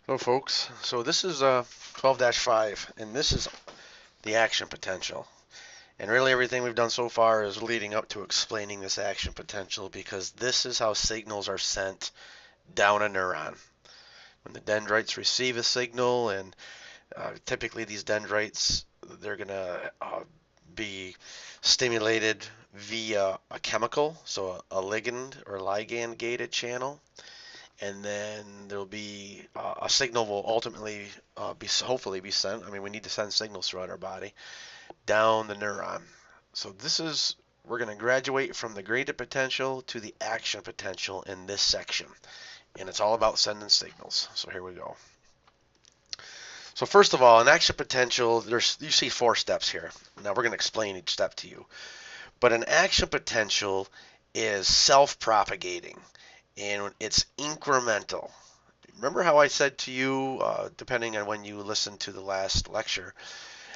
Hello folks, so this is 12-5 and this is the action potential. And really everything we've done so far is leading up to explaining this action potential because this is how signals are sent down a neuron. When the dendrites receive a signal, and typically these dendrites, they're going to be stimulated via a chemical, so a ligand or ligand gated channel, and then there'll be a signal will ultimately be hopefully be sent. I mean, we need to send signals throughout our body down the neuron. So this is we're going to graduate from the graded potential to the action potential in this section, and it's all about sending signals. So here we go. So first of all, an action potential, you see four steps here. Now we're going to explain each step to you. But an action potential is self-propagating and it's incremental. Remember how I said to you, depending on when you listened to the last lecture,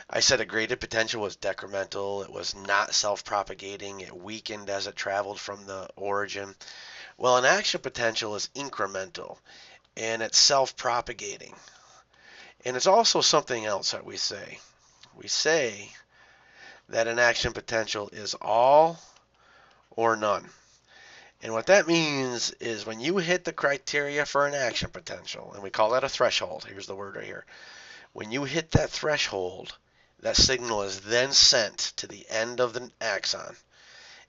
I said a graded potential was decremental. It was not self-propagating. It weakened as it traveled from the origin. Well, an action potential is incremental and it's self-propagating. And it's also something else that we say. We say that an action potential is all or none. And what that means is when you hit the criteria for an action potential, and we call that a threshold, here's the word right here. When you hit that threshold, that signal is then sent to the end of the axon.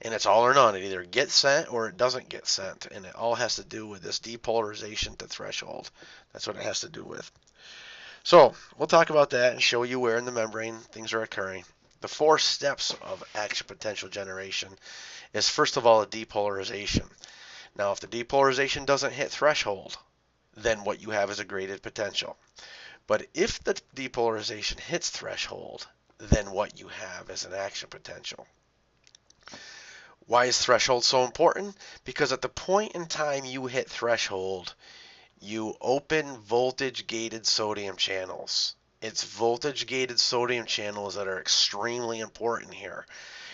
And it's all or none. It either gets sent or it doesn't get sent. And it all has to do with this depolarization to threshold. That's what it has to do with. So we'll talk about that and show you where in the membrane things are occurring. The four steps of action potential generation is first of all a depolarization. Now if the depolarization doesn't hit threshold, then what you have is a graded potential. But if the depolarization hits threshold, then what you have is an action potential. Why is threshold so important? Because at the point in time you hit threshold, you open voltage-gated sodium channels. It's voltage-gated sodium channels that are extremely important here.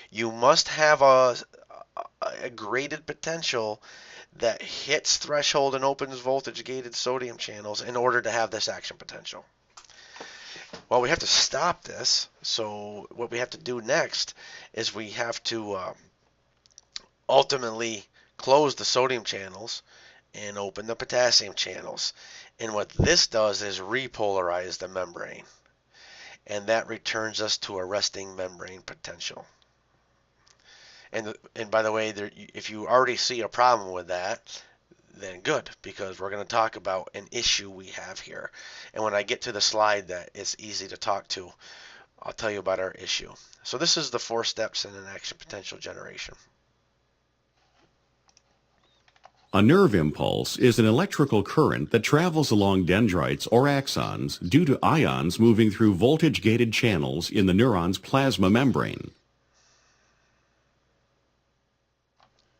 You must have a graded potential that hits threshold and opens voltage-gated sodium channels in order to have this action potential. Well, we have to stop this. So what we have to do next is we have to ultimately close the sodium channels and open the potassium channels. And what this does is repolarize the membrane. And that returns us to a resting membrane potential. And by the way, if you already see a problem with that, then good, because we're going to talk about an issue we have here. And when I get to the slide that is easy to talk to, I'll tell you about our issue. So this is the four steps in an action potential generation. A nerve impulse is an electrical current that travels along dendrites or axons due to ions moving through voltage-gated channels in the neuron's plasma membrane.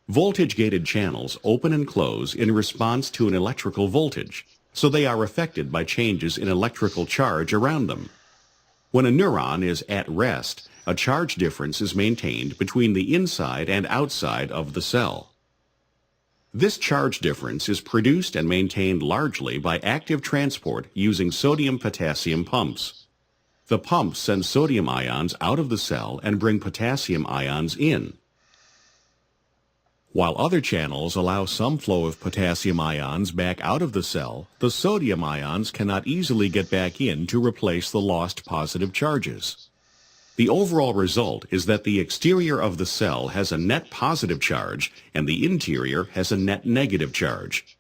Voltage-gated channels open and close in response to an electrical voltage, so they are affected by changes in electrical charge around them. When a neuron is at rest, a charge difference is maintained between the inside and outside of the cell. This charge difference is produced and maintained largely by active transport using sodium-potassium pumps. The pumps send sodium ions out of the cell and bring potassium ions in. While other channels allow some flow of potassium ions back out of the cell, the sodium ions cannot easily get back in to replace the lost positive charges. The overall result is that the exterior of the cell has a net positive charge and the interior has a net negative charge.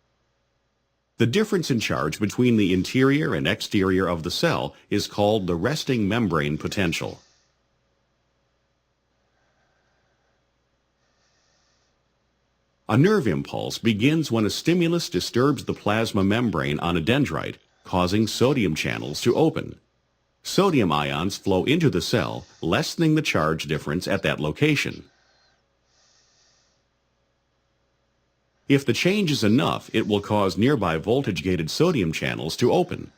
The difference in charge between the interior and exterior of the cell is called the resting membrane potential. A nerve impulse begins when a stimulus disturbs the plasma membrane on a dendrite, causing sodium channels to open. Sodium ions flow into the cell, lessening the charge difference at that location. If the change is enough, it will cause nearby voltage-gated sodium channels to open.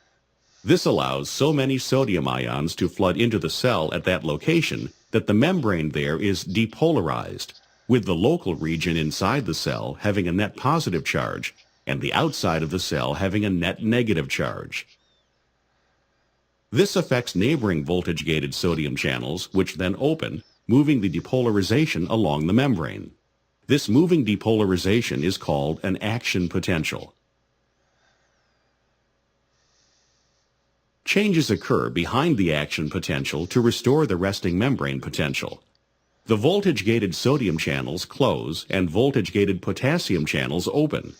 This allows so many sodium ions to flood into the cell at that location that the membrane there is depolarized, with the local region inside the cell having a net positive charge and the outside of the cell having a net negative charge. This affects neighboring voltage-gated sodium channels, which then open, moving the depolarization along the membrane. This moving depolarization is called an action potential. Changes occur behind the action potential to restore the resting membrane potential. The voltage-gated sodium channels close and voltage-gated potassium channels open.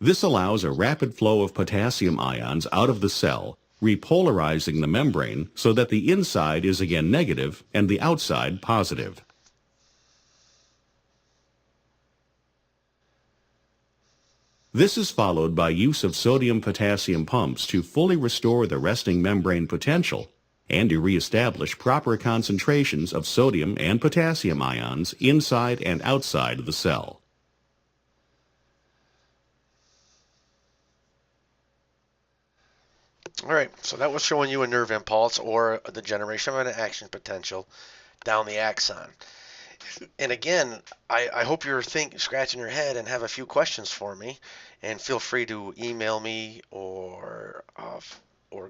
This allows a rapid flow of potassium ions out of the cell, repolarizing the membrane so that the inside is again negative and the outside positive. This is followed by use of sodium-potassium pumps to fully restore the resting membrane potential and to reestablish proper concentrations of sodium and potassium ions inside and outside of the cell. All right, so that was showing you a nerve impulse or the generation of an action potential down the axon. And again, I hope you're scratching your head and have a few questions for me, and feel free to email me or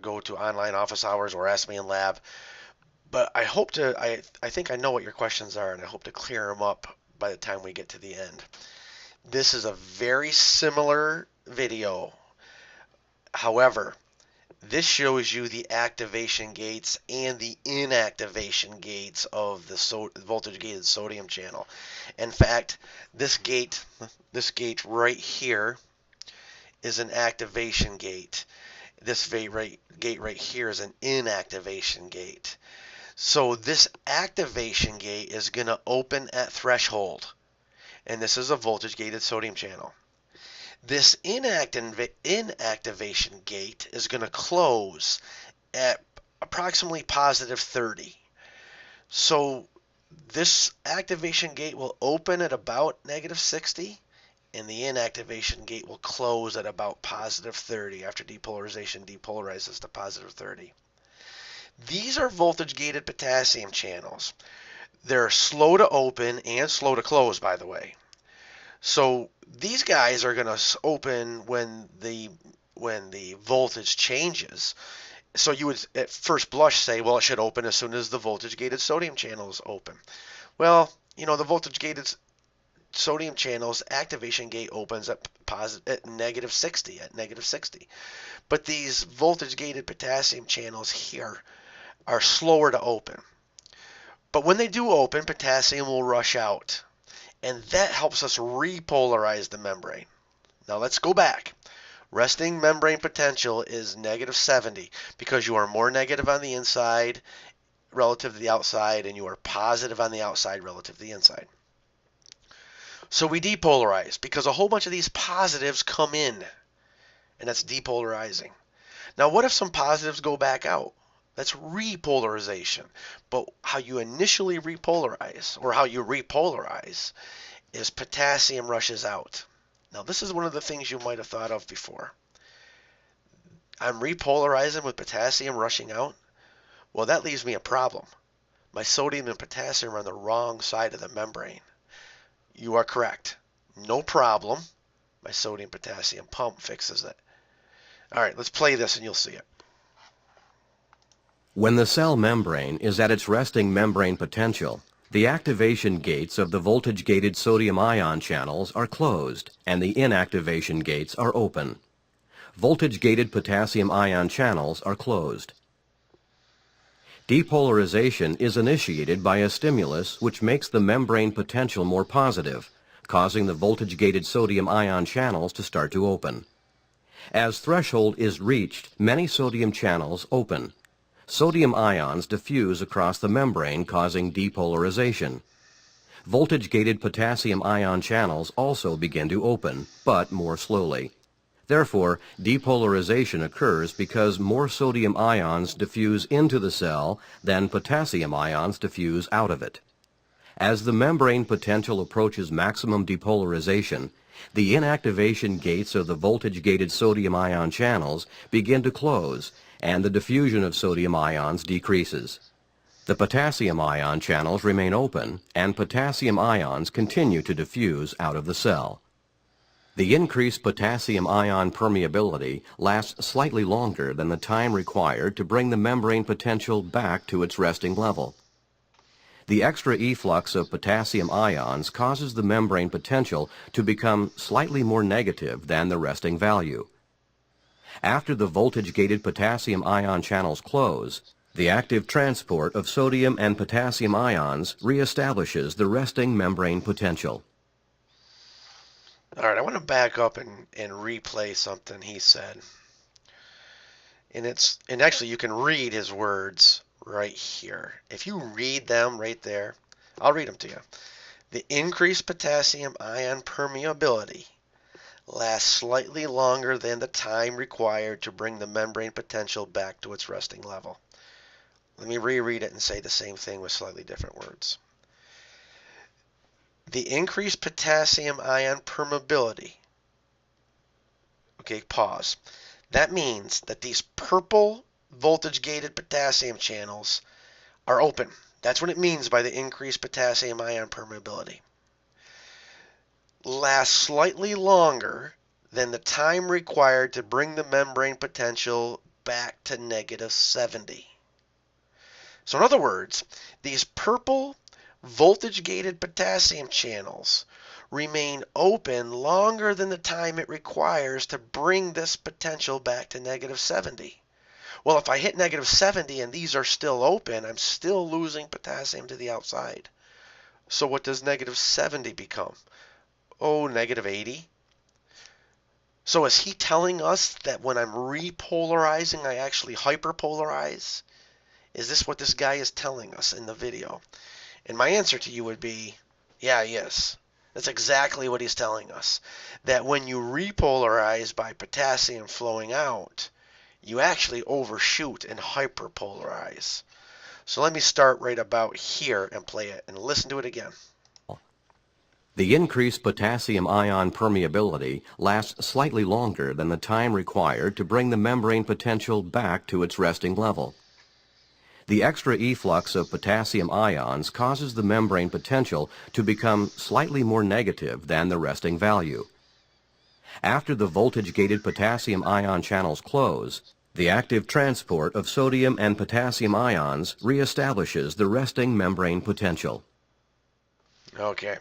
go to online office hours or ask me in lab. But I think I know what your questions are, and I hope to clear them up by the time we get to the end. This is a very similar video. However, this shows you the activation gates and the inactivation gates of the voltage-gated sodium channel. In fact, this gate right here is an activation gate. This gate right here is an inactivation gate. So this activation gate is going to open at threshold, and this is a voltage-gated sodium channel. This inactivation gate is going to close at approximately positive 30. So this activation gate will open at about negative 60, and the inactivation gate will close at about positive 30 after depolarization depolarizes to positive 30. These are voltage-gated potassium channels. They're slow to open and slow to close, by the way. So these guys are going to open when the voltage changes. So you would at first blush say, well, it should open as soon as the voltage-gated sodium channels open. Well, the voltage-gated sodium channels activation gate opens at negative 60, But these voltage-gated potassium channels here are slower to open. But when they do open, potassium will rush out, and that helps us repolarize the membrane. Now let's go back. Resting membrane potential is negative 70 because you are more negative on the inside relative to the outside, and you are positive on the outside relative to the inside. So we depolarize because a whole bunch of these positives come in, and that's depolarizing. Now what if some positives go back out? That's repolarization. But how you initially repolarize, or how you repolarize, is potassium rushes out. Now this is one of the things you might have thought of before. I'm repolarizing with potassium rushing out. Well, that leaves me a problem. My sodium and potassium are on the wrong side of the membrane. You are correct. No problem. My sodium potassium pump fixes it. All right, let's play this and you'll see it. When the cell membrane is at its resting membrane potential, the activation gates of the voltage-gated sodium ion channels are closed and the inactivation gates are open. Voltage-gated potassium ion channels are closed. Depolarization is initiated by a stimulus which makes the membrane potential more positive, causing the voltage-gated sodium ion channels to start to open. As threshold is reached, many sodium channels open. Sodium ions diffuse across the membrane, causing depolarization. Voltage-gated potassium ion channels also begin to open, but more slowly. Therefore, depolarization occurs because more sodium ions diffuse into the cell than potassium ions diffuse out of it. As the membrane potential approaches maximum depolarization, the inactivation gates of the voltage-gated sodium ion channels begin to close, and the diffusion of sodium ions decreases. The potassium ion channels remain open, and potassium ions continue to diffuse out of the cell. The increased potassium ion permeability lasts slightly longer than the time required to bring the membrane potential back to its resting level. The extra efflux of potassium ions causes the membrane potential to become slightly more negative than the resting value. After the voltage-gated potassium ion channels close, the active transport of sodium and potassium ions reestablishes the resting membrane potential. All right, I want to back up and replay something he said. And actually you can read his words right here. If you read them right there, I'll read them to you. The increased potassium ion permeability lasts slightly longer than the time required to bring the membrane potential back to its resting level. Let me reread it and say the same thing with slightly different words. The increased potassium ion permeability. Okay, pause. That means that these purple voltage-gated potassium channels are open. That's what it means by the increased potassium ion permeability. Lasts slightly longer than the time required to bring the membrane potential back to -70. So in other words, these purple voltage-gated potassium channels remain open longer than the time it requires to bring this potential back to -70. Well, if I hit -70 and these are still open, I'm still losing potassium to the outside. So what does -70 become? Oh, -80. So is he telling us that when I'm repolarizing, I actually hyperpolarize? Is this what this guy is telling us in the video? And my answer to you would be, yeah, yes. That's exactly what he's telling us. That when you repolarize by potassium flowing out, you actually overshoot and hyperpolarize. So let me start right about here and play it and listen to it again. The increased potassium ion permeability lasts slightly longer than the time required to bring the membrane potential back to its resting level. The extra efflux of potassium ions causes the membrane potential to become slightly more negative than the resting value. After the voltage-gated potassium ion channels close, the active transport of sodium and potassium ions reestablishes the resting membrane potential. Okay.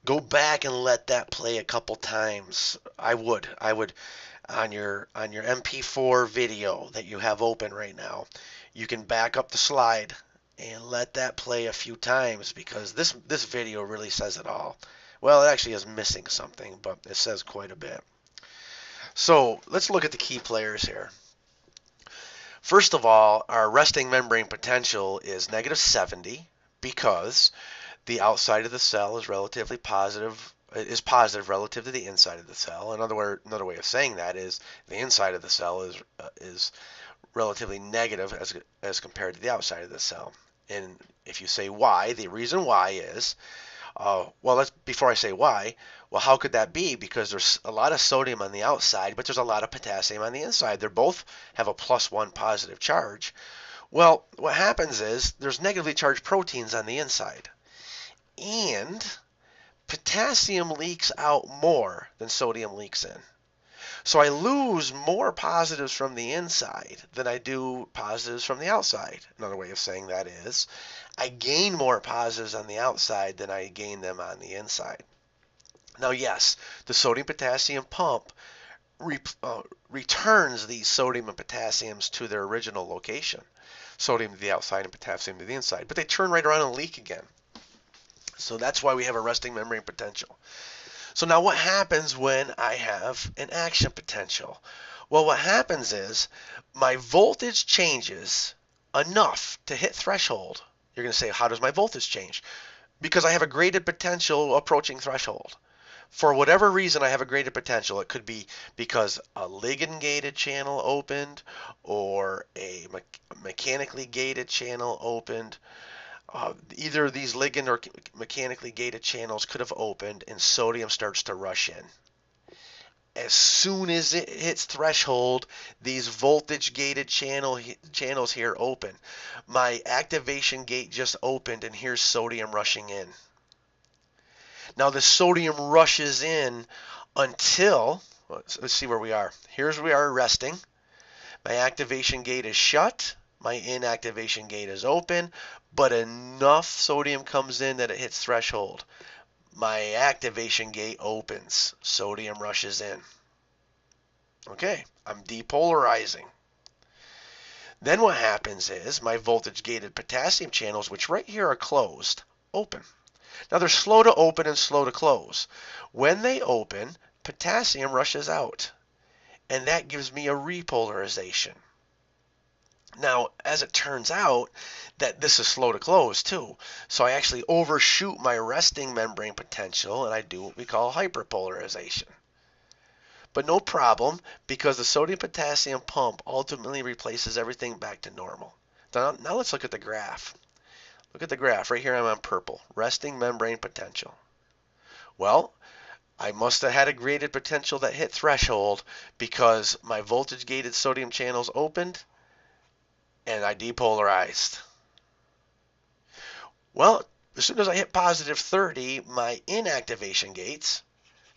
Go back and let that play a couple times. I would on your MP4 video that you have open right now. You can back up the slide and let that play a few times because this video really says it all. Well, it actually is missing something, but it says quite a bit. So let's look at the key players here. First of all, our resting membrane potential is -70 because the outside of the cell is positive relative to the inside of the cell. Another way of saying that is the inside of the cell is relatively negative as compared to the outside of the cell. And if you say why, the reason why is before I say why, well, how could that be? Because there's a lot of sodium on the outside, but there's a lot of potassium on the inside. They both have a +1 positive charge. Well, what happens is there's negatively charged proteins on the inside. And potassium leaks out more than sodium leaks in. So I lose more positives from the inside than I do positives from the outside. Another way of saying that is I gain more positives on the outside than I gain them on the inside. Now, yes, the sodium-potassium pump returns these sodium and potassiums to their original location. Sodium to the outside and potassium to the inside. But they turn right around and leak again. So that's why we have a resting membrane potential. So now what happens when I have an action potential? Well, what happens is my voltage changes enough to hit threshold. You're going to say, how does my voltage change? Because I have a graded potential approaching threshold. For whatever reason, I have a graded potential. It could be because a ligand-gated channel opened or a mechanically gated channel opened. Either of these ligand or mechanically gated channels could have opened and sodium starts to rush in. As soon as it hits threshold, these voltage gated channels here open. My activation gate just opened and here's sodium rushing in. Now the sodium rushes in until, let's see where we are. Here's where we are resting. My activation gate is shut. My inactivation gate is open, but enough sodium comes in that it hits threshold. My activation gate opens. Sodium rushes in. Okay, I'm depolarizing. Then what happens is my voltage gated potassium channels, which right here are closed, open. Now they're slow to open and slow to close. When they open, potassium rushes out, and that gives me a repolarization. Now, as it turns out, that this is slow to close too. So I actually overshoot my resting membrane potential, and I do what we call hyperpolarization. But no problem, because the sodium-potassium pump ultimately replaces everything back to normal. Now let's look at the graph. Look at the graph. Right here I'm on purple. Resting membrane potential. Well, I must have had a graded potential that hit threshold because my voltage-gated sodium channels opened and I depolarized. Well, as soon as I hit positive 30, my inactivation gates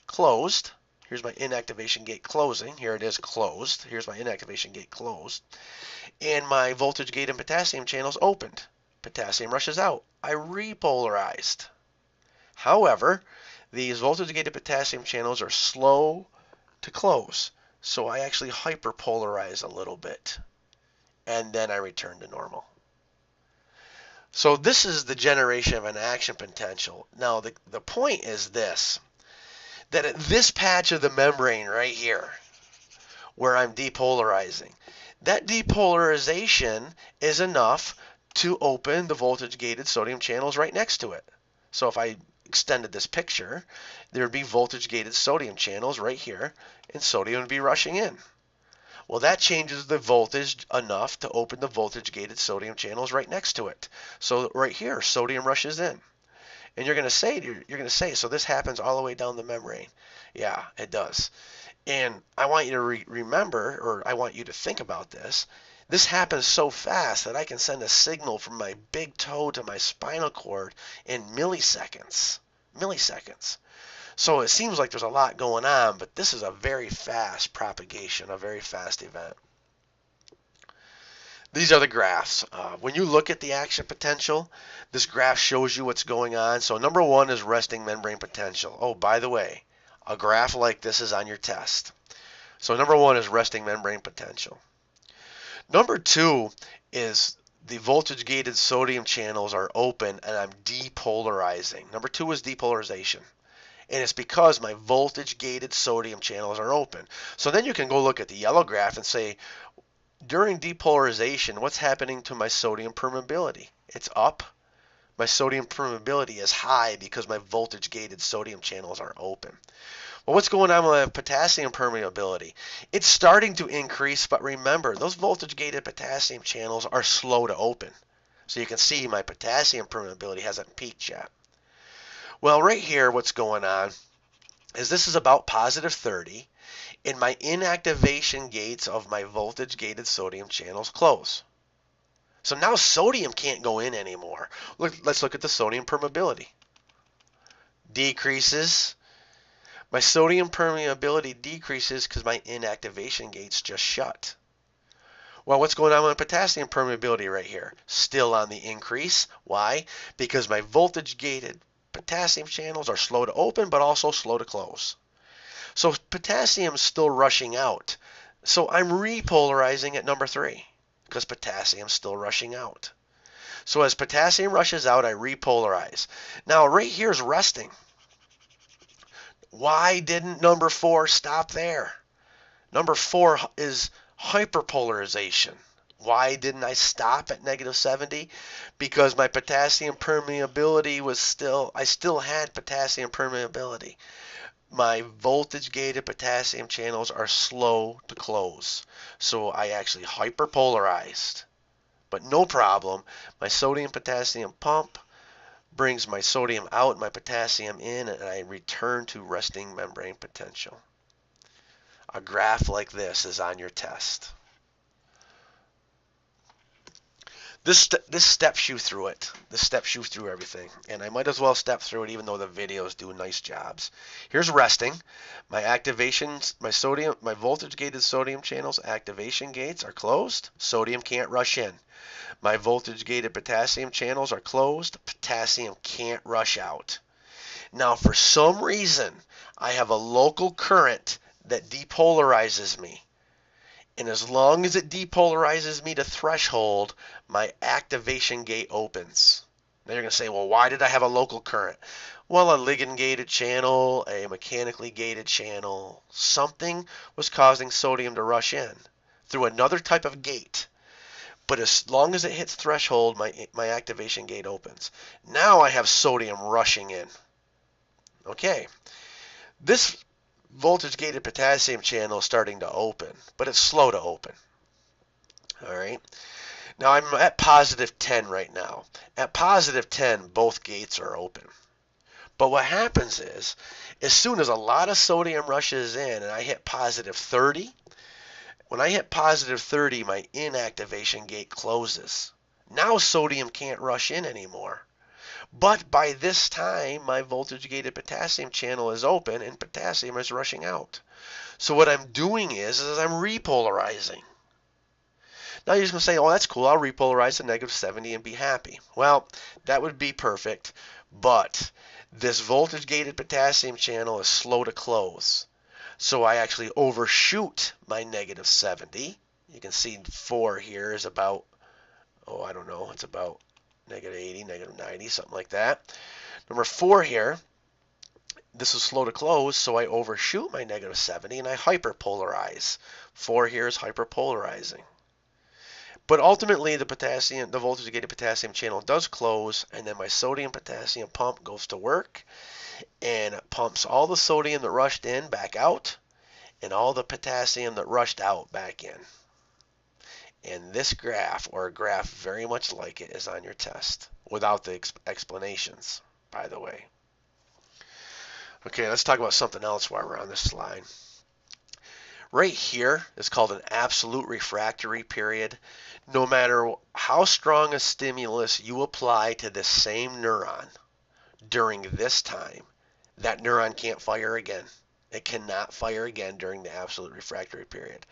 closed. Here's my inactivation gate closing. Here it is closed. Here's my inactivation gate closed. And my voltage gate and potassium channels opened. Potassium rushes out. I repolarized. However, these voltage gated potassium channels are slow to close. So I actually hyperpolarize a little bit. And then I return to normal. So this is the generation of an action potential. Now the point is this, that at this patch of the membrane right here, where I'm depolarizing, that depolarization is enough to open the voltage gated sodium channels right next to it. So if I extended this picture, there would be voltage gated sodium channels right here, and sodium would be rushing in. Well, that changes the voltage enough to open the voltage gated sodium channels right next to it. So right here, sodium rushes in. And you're going to say, so this happens all the way down the membrane. Yeah, it does. And I want you to remember, or I want you to think about this. This happens so fast that I can send a signal from my big toe to my spinal cord in milliseconds. Milliseconds. So it seems like there's a lot going on, but this is a very fast propagation, a very fast event. These are the graphs. When you look at the action potential, this graph shows you what's going on. So number one is resting membrane potential. Oh, by the way, a graph like this is on your test. So number one is resting membrane potential. Number two is the voltage gated sodium channels are open and I'm depolarizing. Number two is depolarization. And it's because my voltage gated sodium channels are open. So then you can go look at the yellow graph and say, during depolarization, what's happening to my sodium permeability? It's up. My sodium permeability is high because my voltage gated sodium channels are open. Well, what's going on with my potassium permeability? It's starting to increase, but remember, those voltage gated potassium channels are slow to open. So you can see my potassium permeability hasn't peaked yet. Well, right here, what's going on is this is about positive 30, and my inactivation gates of my voltage gated sodium channels close. So now sodium can't go in anymore. Let's look at the sodium permeability. Decreases. My sodium permeability decreases because my inactivation gates just shut. Well, what's going on with potassium permeability right here? Still on the increase. Why? Because my voltage gated potassium channels are slow to open, but also slow to close. So potassium is still rushing out. So I'm repolarizing at number 3 because potassium is still rushing out. So as potassium rushes out, I repolarize. Now right here is resting. Why didn't number 4 stop there? Number 4 is hyperpolarization. Why didn't I stop at negative 70? Because my potassium permeability I still had potassium permeability. My voltage gated potassium channels are slow to close. So I actually hyperpolarized. But no problem. My sodium potassium pump brings my sodium out, my potassium in, and I return to resting membrane potential. A graph like this is on your test. This steps you through it. This steps you through everything, and I might as well step through it, even though the videos do nice jobs. Here's resting. My activations, my voltage gated sodium channels activation gates are closed. Sodium can't rush in. My voltage gated potassium channels are closed. Potassium can't rush out. Now, for some reason, I have a local current that depolarizes me. And as long as it depolarizes me to threshold, my activation gate opens. Now you're going to say, well, why did I have a local current? Well, a ligand gated channel, a mechanically gated channel, something was causing sodium to rush in through another type of gate. But as long as it hits threshold, my activation gate opens. Now I have sodium rushing in. Okay, this voltage gated potassium channel is starting to open, but it's slow to open. All right. Now I'm at positive 10 right now. At positive 10, both gates are open. But what happens is, as soon as a lot of sodium rushes in and I hit positive 30, when I hit positive 30, my inactivation gate closes. Now sodium can't rush in anymore. But by this time, my voltage gated potassium channel is open and potassium is rushing out. So what I'm doing is I'm repolarizing. Now you're just going to say, oh, that's cool. I'll repolarize to negative 70 and be happy. Well, that would be perfect, but this voltage gated potassium channel is slow to close. So I actually overshoot my negative 70. You can see 4 here is about, oh, I don't know, it's about negative 80, negative 90, something like that. Number 4 here, this is slow to close, so I overshoot my negative 70 and I hyperpolarize. 4 here is hyperpolarizing. But ultimately, the voltage gated potassium channel does close, and then my sodium potassium pump goes to work and it pumps all the sodium that rushed in back out and all the potassium that rushed out back in. And this graph, or a graph very much like it, is on your test without the explanations, by the way. Okay, let's talk about something else while we're on this slide. Right here is called an absolute refractory period. No matter how strong a stimulus you apply to the same neuron during this time, that neuron can't fire again. It cannot fire again during the absolute refractory period.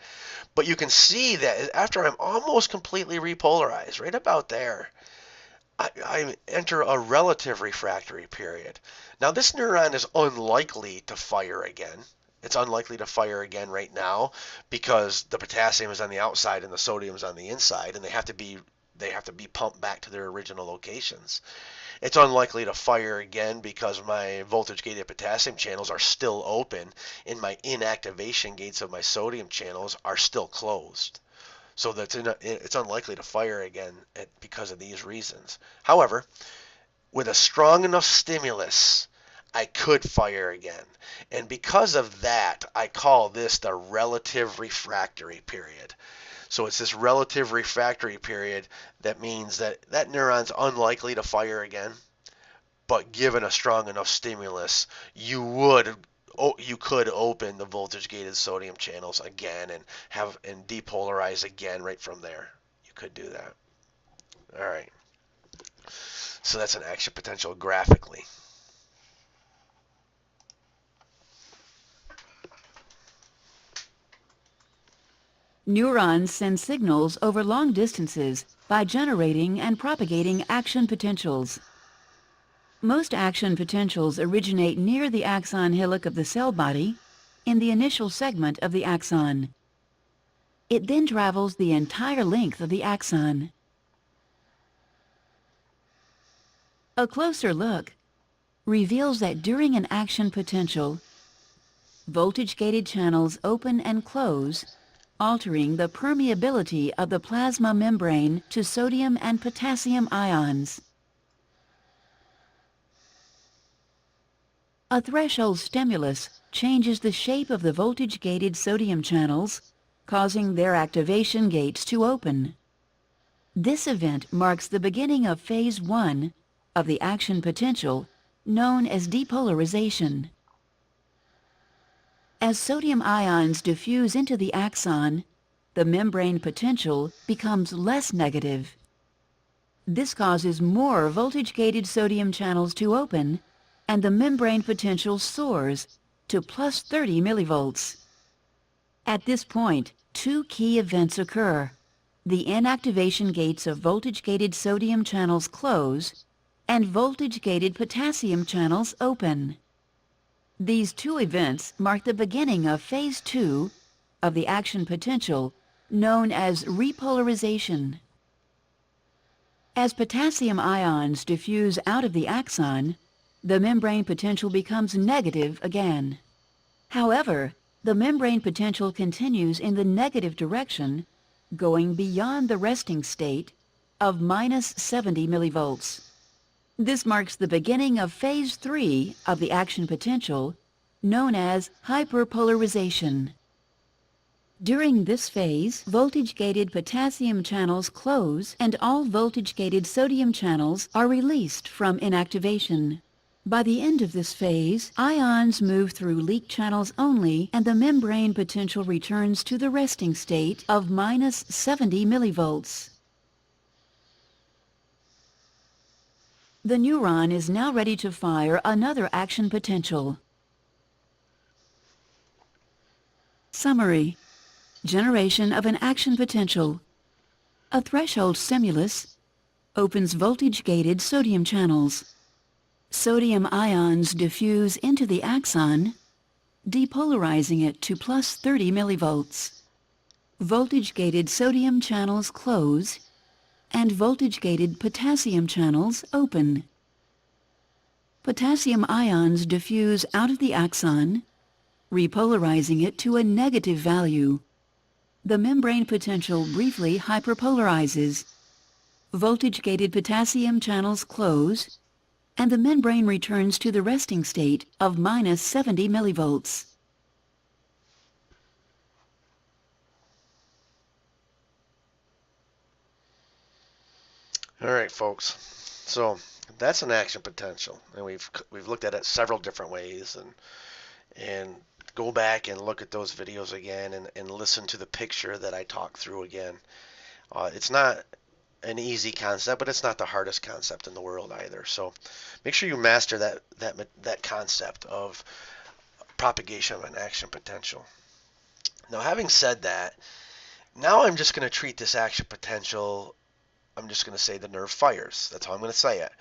But you can see that after I'm almost completely repolarized, right about there, I enter a relative refractory period. Now this neuron is unlikely to fire again. It's unlikely to fire again right now because the potassium is on the outside and the sodium is on the inside, and they have to be pumped back to their original locations. It's unlikely to fire again because my voltage gated potassium channels are still open and my inactivation gates of my sodium channels are still closed. So it's unlikely to fire again because of these reasons. However, with a strong enough stimulus, I could fire again. And because of that, I call this the relative refractory period. So it's this relative refractory period that means that neuron's unlikely to fire again, but given a strong enough stimulus, you could open the voltage gated sodium channels again and depolarize again right from there. You could do that. All right. So that's an action potential graphically. Neurons send signals over long distances by generating and propagating action potentials. Most action potentials originate near the axon hillock of the cell body in the initial segment of the axon. It then travels the entire length of the axon. A closer look reveals that during an action potential, voltage-gated channels open and close, altering the permeability of the plasma membrane to sodium and potassium ions. A threshold stimulus changes the shape of the voltage-gated sodium channels, causing their activation gates to open. This event marks the beginning of phase 1 of the action potential, known as depolarization. As sodium ions diffuse into the axon, the membrane potential becomes less negative. This causes more voltage-gated sodium channels to open, and the membrane potential soars to plus 30 millivolts. At this point, two key events occur. The inactivation gates of voltage-gated sodium channels close, and voltage-gated potassium channels open. These two events mark the beginning of phase 2 of the action potential, known as repolarization. As potassium ions diffuse out of the axon, the membrane potential becomes negative again. However, the membrane potential continues in the negative direction, going beyond the resting state of minus 70 millivolts. This marks the beginning of phase 3 of the action potential, known as hyperpolarization. During this phase, voltage-gated potassium channels close and all voltage-gated sodium channels are released from inactivation. By the end of this phase, ions move through leak channels only and the membrane potential returns to the resting state of minus 70 millivolts. The neuron is now ready to fire another action potential. Summary: generation of an action potential. A threshold stimulus opens voltage-gated sodium channels. Sodium ions diffuse into the axon, depolarizing it to plus 30 millivolts. Voltage-gated sodium channels close, and voltage-gated potassium channels open. Potassium ions diffuse out of the axon, repolarizing it to a negative value. The membrane potential briefly hyperpolarizes. Voltage-gated potassium channels close, and the membrane returns to the resting state of minus 70 millivolts. All right, folks. So that's an action potential, and we've looked at it several different ways, and go back and look at those videos again, and listen to the picture that I talked through again. It's not an easy concept, but it's not the hardest concept in the world either. So make sure you master that concept of propagation of an action potential. Now, having said that, now I'm just going to treat this action potential. I'm just going to say the nerve fires. That's how I'm going to say it,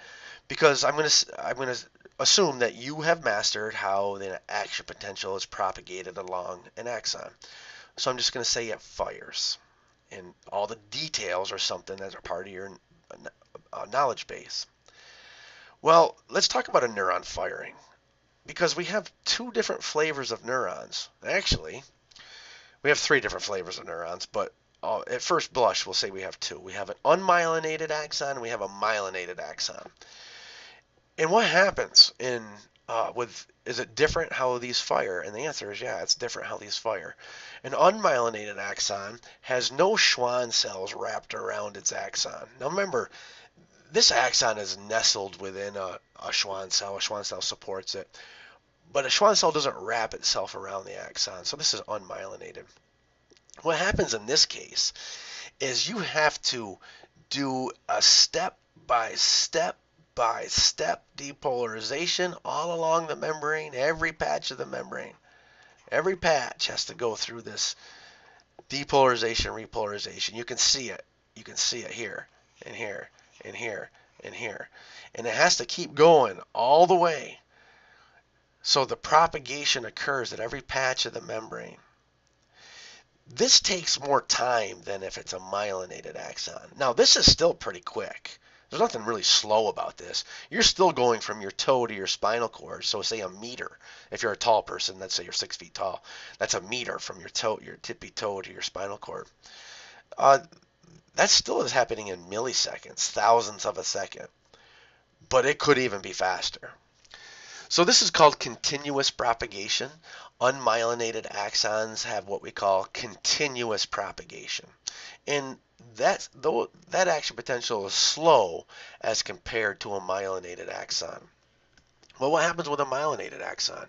because I'm going to assume that you have mastered how the action potential is propagated along an axon. So I'm just going to say it fires, and all the details are something that are part of your knowledge base. Well, let's talk about a neuron firing, because we have two different flavors of neurons. Actually, we have three different flavors of neurons, but at first blush, we'll say we have two. We have an unmyelinated axon, and we have a myelinated axon. And what happens is it different how these fire? And the answer is yeah, it's different how these fire. An unmyelinated axon has no Schwann cells wrapped around its axon. Now remember, this axon is nestled within a Schwann cell. A Schwann cell supports it. But a Schwann cell doesn't wrap itself around the axon, so this is unmyelinated. What happens in this case is you have to do a step-by-step depolarization all along the membrane, every patch of the membrane. Every patch has to go through this depolarization, repolarization. You can see it. You can see it here, and here, and here, and here. And it has to keep going all the way. So the propagation occurs at every patch of the membrane. This takes more time than if it's a myelinated axon. Now, this is still pretty quick. There's nothing really slow about this. You're still going from your toe to your spinal cord. So say a meter. If you're a tall person, let's say you're 6 feet tall. That's a meter from your toe, your tippy toe to your spinal cord. That still is happening in milliseconds, thousandths of a second. But it could even be faster. So this is called continuous propagation. Unmyelinated axons have what we call continuous propagation. And that action potential is slow as compared to a myelinated axon. Well, what happens with a myelinated axon?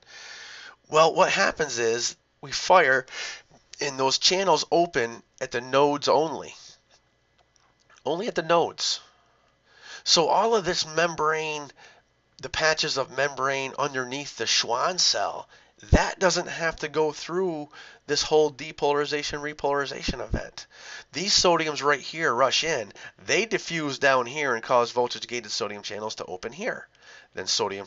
Well, what happens is we fire and those channels open at the nodes only. Only at the nodes. So all of this membrane, the patches of membrane underneath the Schwann cell, that doesn't have to go through this whole depolarization repolarization event. These sodiums right here rush in, they diffuse down here and cause voltage gated sodium channels to open here. Then sodium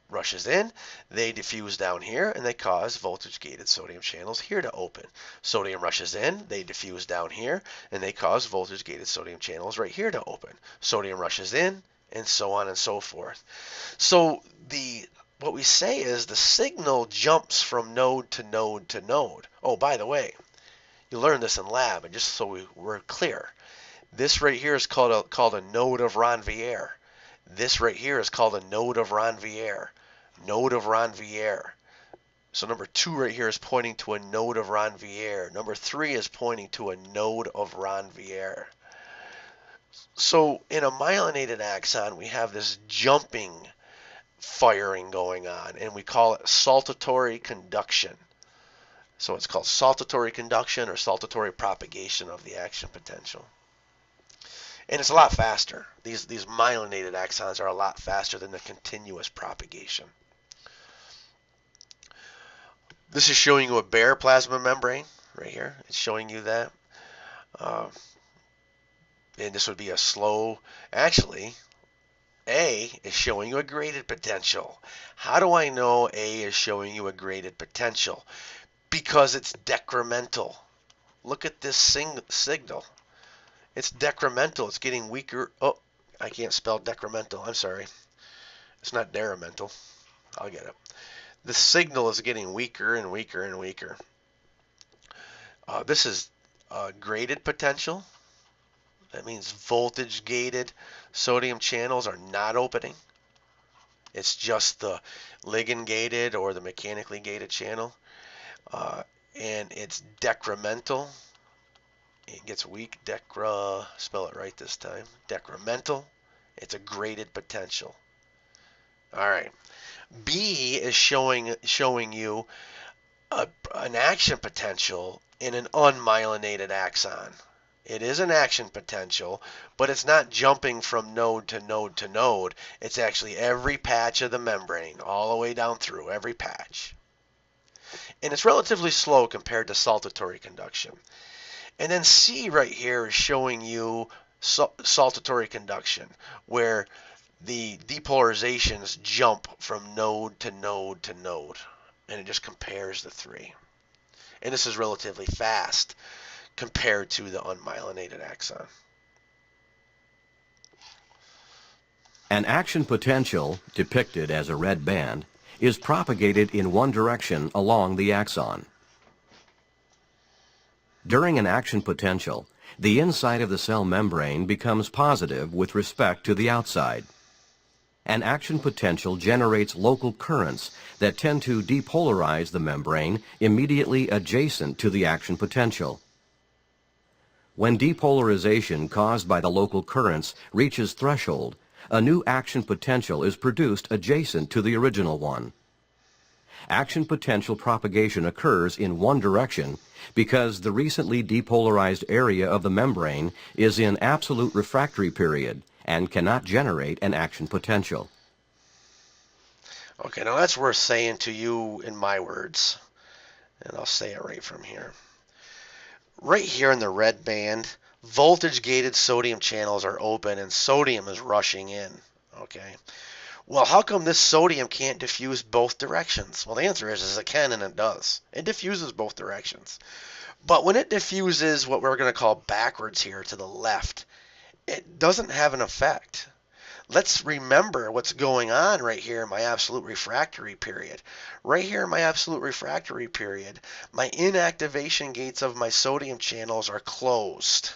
rushes in, they diffuse down here, and they cause voltage gated sodium channels here to open. Sodium rushes in, they diffuse down here, and they cause voltage gated sodium channels right here to open. Sodium rushes in, and so on and so forth. So what we say is the signal jumps from node to node to node. Oh, by the way, you learned this in lab, and just so we're clear, this right here is called a node of Ranvier. This right here is called a node of Ranvier. Node of Ranvier. So number 2 right here is pointing to a node of Ranvier. Number 3 is pointing to a node of Ranvier. So in a myelinated axon, we have this jumping firing going on, and we call it saltatory conduction. So it's called saltatory conduction or saltatory propagation of the action potential. And it's a lot faster. These myelinated axons are a lot faster than the continuous propagation. This is showing you a bare plasma membrane right here. It's showing you that. And this would be a slow, actually, A is showing you a graded potential. How do I know A is showing you a graded potential? Because it's decremental. Look at this signal. It's decremental. It's getting weaker. Oh, I can't spell decremental. I'm sorry. It's not deremental. I'll get it. The signal is getting weaker and weaker and weaker. This is graded potential. That means voltage gated sodium channels are not opening. It's just the ligand gated or the mechanically gated channel. And it's decremental. It gets weak. Spell it right this time. Decremental. It's a graded potential. All right. B is showing you an action potential in an unmyelinated axon. It is an action potential, but it's not jumping from node to node to node. It's actually every patch of the membrane, all the way down through, every patch. And it's relatively slow compared to saltatory conduction. And then C right here is showing you saltatory conduction, where the depolarizations jump from node to node to node. And it just compares the three. And this is relatively fast compared to the unmyelinated axon. An action potential, depicted as a red band, is propagated in one direction along the axon. During an action potential, the inside of the cell membrane becomes positive with respect to the outside. An action potential generates local currents that tend to depolarize the membrane immediately adjacent to the action potential. When depolarization caused by the local currents reaches threshold, a new action potential is produced adjacent to the original one. Action potential propagation occurs in one direction because the recently depolarized area of the membrane is in absolute refractory period and cannot generate an action potential. Okay, now that's worth saying to you in my words, and I'll say it right from here. Right here in the red band, voltage-gated sodium channels are open and sodium is rushing in. Okay. Well, how come this sodium can't diffuse both directions? Well, the answer is it can, and it does. It diffuses both directions. But when it diffuses what we're going to call backwards here to the left, it doesn't have an effect. Let's remember what's going on right here in my absolute refractory period. Right here in my absolute refractory period, my inactivation gates of my sodium channels are closed.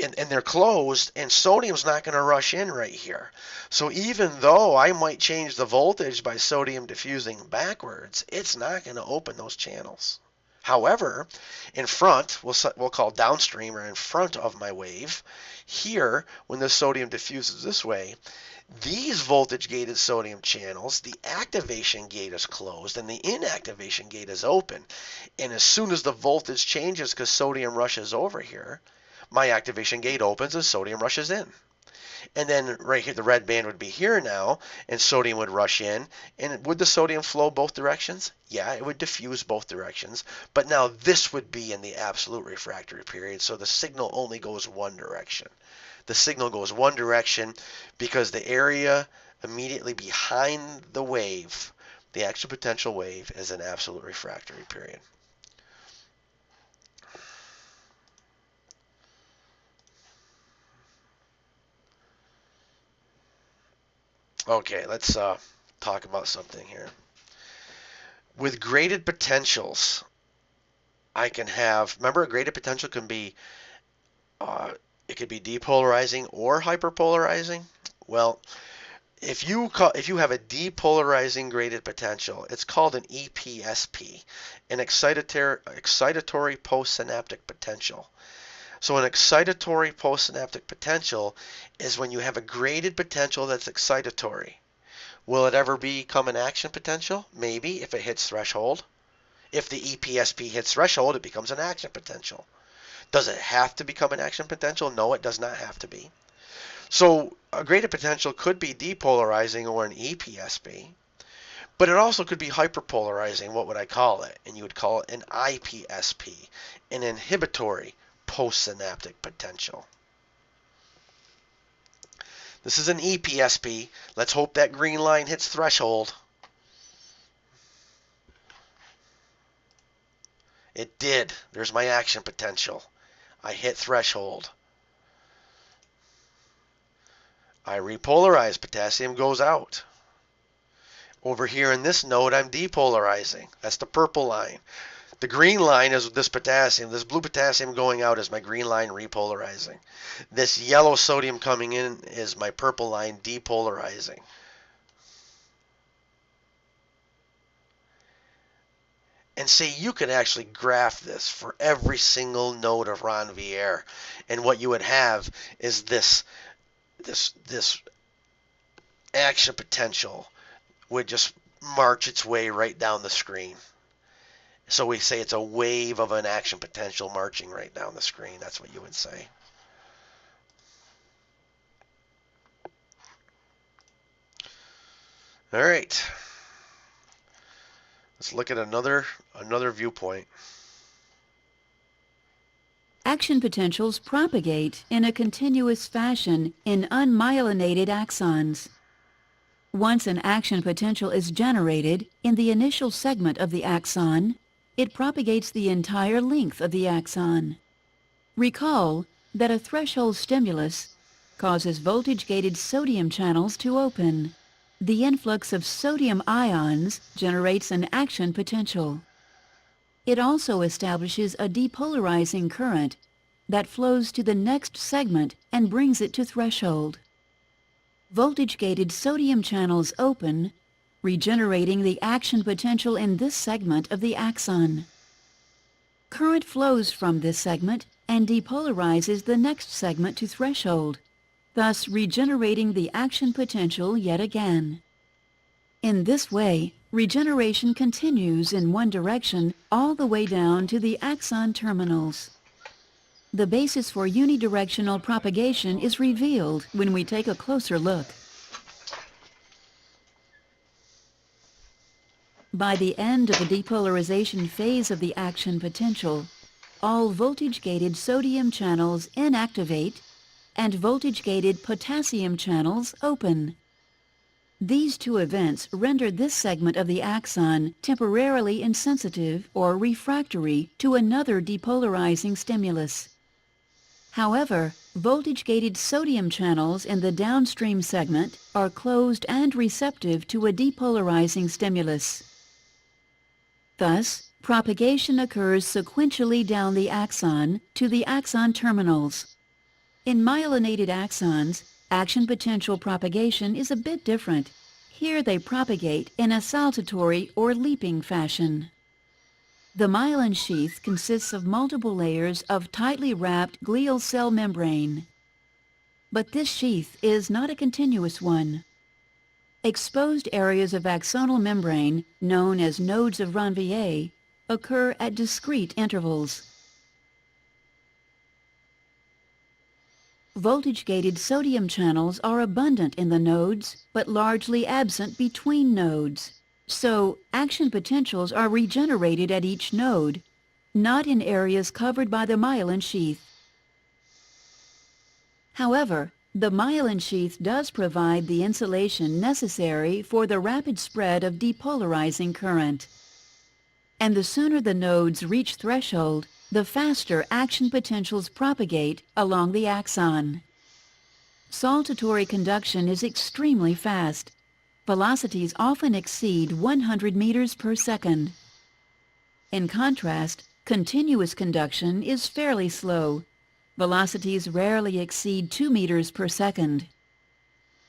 And they're closed, and sodium's not going to rush in right here. So even though I might change the voltage by sodium diffusing backwards, it's not going to open those channels. However, in front, we'll call downstream or in front of my wave, here, when the sodium diffuses this way, these voltage-gated sodium channels, the activation gate is closed and the inactivation gate is open. And as soon as the voltage changes because sodium rushes over here, my activation gate opens and sodium rushes in. And then right here, the red band would be here now, and sodium would rush in. And would the sodium flow both directions? Yeah, it would diffuse both directions. But now this would be in the absolute refractory period, so the signal only goes one direction. The signal goes one direction because the area immediately behind the wave, the action potential wave, is an absolute refractory period. Okay, let's talk about something here. With graded potentials, I can have, remember, a graded potential can be, it could be depolarizing or hyperpolarizing. Well, if you have a depolarizing graded potential, it's called an EPSP, an excitatory postsynaptic potential. So an excitatory postsynaptic potential is when you have a graded potential that's excitatory. Will it ever become an action potential? Maybe, if it hits threshold. If the EPSP hits threshold, it becomes an action potential. Does it have to become an action potential? No, it does not have to be. So a graded potential could be depolarizing or an EPSP, but it also could be hyperpolarizing. What would I call it? And you would call it an IPSP, an inhibitory postsynaptic potential. This is an EPSP. Let's hope that green line hits threshold. It did. There's my action potential. I hit threshold. I repolarize. Potassium goes out. Over here in this node, I'm depolarizing. That's the purple line. The green line is this potassium. This blue potassium going out is my green line repolarizing. This yellow sodium coming in is my purple line depolarizing. And see, you could actually graph this for every single node of Ranvier. And what you would have is this action potential would just march its way right down the screen. So we say it's a wave of an action potential marching right down the screen. That's what you would say. All right. Let's look at another viewpoint. Action potentials propagate in a continuous fashion in unmyelinated axons. Once an action potential is generated in the initial segment of the axon, it propagates the entire length of the axon. Recall that a threshold stimulus causes voltage-gated sodium channels to open. The influx of sodium ions generates an action potential. It also establishes a depolarizing current that flows to the next segment and brings it to threshold. Voltage-gated sodium channels open, regenerating the action potential in this segment of the axon. Current flows from this segment and depolarizes the next segment to threshold, thus regenerating the action potential yet again. In this way, regeneration continues in one direction all the way down to the axon terminals. The basis for unidirectional propagation is revealed when we take a closer look. By the end of the depolarization phase of the action potential, all voltage-gated sodium channels inactivate and voltage-gated potassium channels open. These two events render this segment of the axon temporarily insensitive or refractory to another depolarizing stimulus. However, voltage-gated sodium channels in the downstream segment are closed and receptive to a depolarizing stimulus. Thus, propagation occurs sequentially down the axon to the axon terminals. In myelinated axons, action potential propagation is a bit different. Here they propagate in a saltatory or leaping fashion. The myelin sheath consists of multiple layers of tightly wrapped glial cell membrane. But this sheath is not a continuous one. Exposed areas of axonal membrane, known as nodes of Ranvier, occur at discrete intervals. Voltage-gated sodium channels are abundant in the nodes, but largely absent between nodes. So, action potentials are regenerated at each node, not in areas covered by the myelin sheath. However, the myelin sheath does provide the insulation necessary for the rapid spread of depolarizing current. And the sooner the nodes reach threshold, the faster action potentials propagate along the axon. Saltatory conduction is extremely fast. Velocities often exceed 100 meters per second. In contrast, continuous conduction is fairly slow. Velocities rarely exceed 2 meters per second.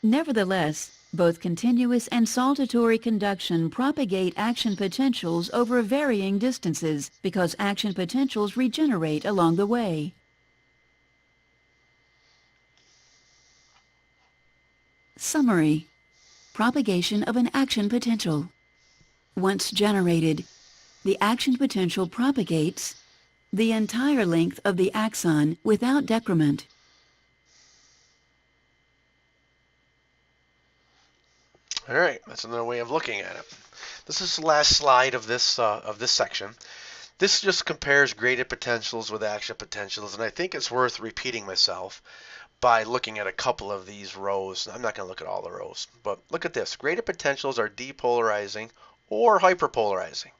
Nevertheless, both continuous and saltatory conduction propagate action potentials over varying distances because action potentials regenerate along the way. Summary: propagation of an action potential. Once generated, the action potential propagates the entire length of the axon without decrement. All right, that's another way of looking at it. This is the last slide of this section. This just compares graded potentials with action potentials, and I think it's worth repeating myself by looking at a couple of these rows. I'm not going to look at all the rows, but look at this. Graded potentials are depolarizing or hyperpolarizing.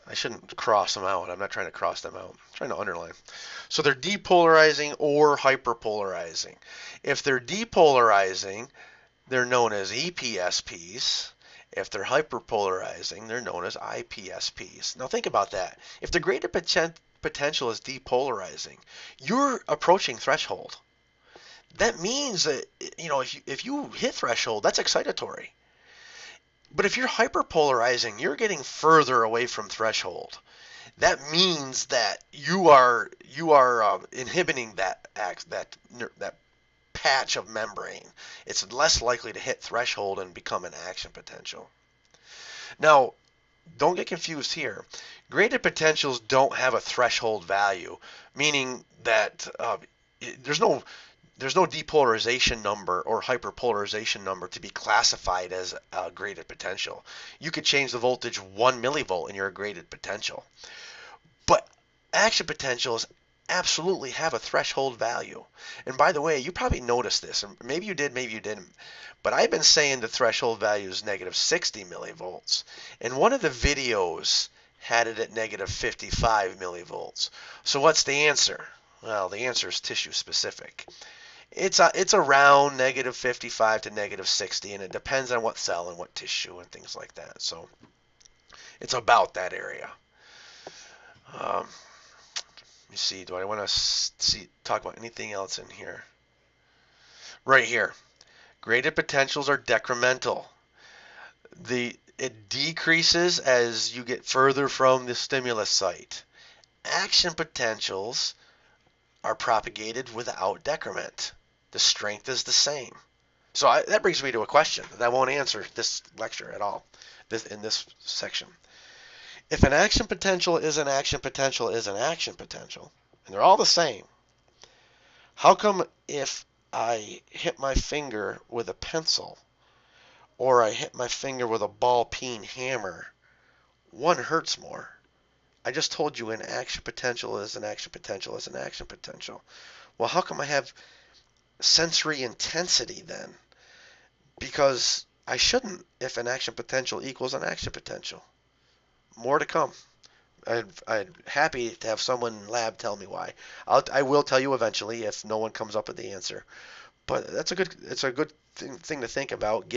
I shouldn't cross them out. I'm not trying to cross them out. I'm trying to underline. So they're depolarizing or hyperpolarizing. If they're depolarizing, they're known as EPSPs. If they're hyperpolarizing, they're known as IPSPs. Now think about that. If the graded potential is depolarizing, you're approaching threshold. That means that, if you hit threshold, that's excitatory. But if you're hyperpolarizing, you're getting further away from threshold. That means that you are inhibiting that patch of membrane. It's less likely to hit threshold and become an action potential. Now, don't get confused here. Graded potentials don't have a threshold value, meaning that there's no depolarization number or hyperpolarization number to be classified as a graded potential. You could change the voltage 1 millivolt and you're a graded potential. But action potentials absolutely have a threshold value. And by the way, you probably noticed this, and maybe you did, maybe you didn't. But I've been saying the threshold value is negative 60 millivolts. And one of the videos had it at negative 55 millivolts. So what's the answer? Well, the answer is tissue specific. It's around negative 55 to negative 60, and it depends on what cell and what tissue and things like that. So it's about that area. Let me see. Do I want to talk about anything else in here? Right here. Graded potentials are decremental. It decreases as you get further from the stimulus site. Action potentials are propagated without decrement. The strength is the same. So that brings me to a question that I won't answer this lecture at all, in this section. If an action potential is an action potential is an action potential, and they're all the same, how come if I hit my finger with a pencil or I hit my finger with a ball-peen hammer, one hurts more? I just told you an action potential is an action potential is an action potential. Well, how come I have sensory intensity then? Because I shouldn't if an action potential equals an action potential. More to come. I'm happy to have someone in lab tell me why. I will tell you eventually if no one comes up with the answer. But it's a good thing to think about.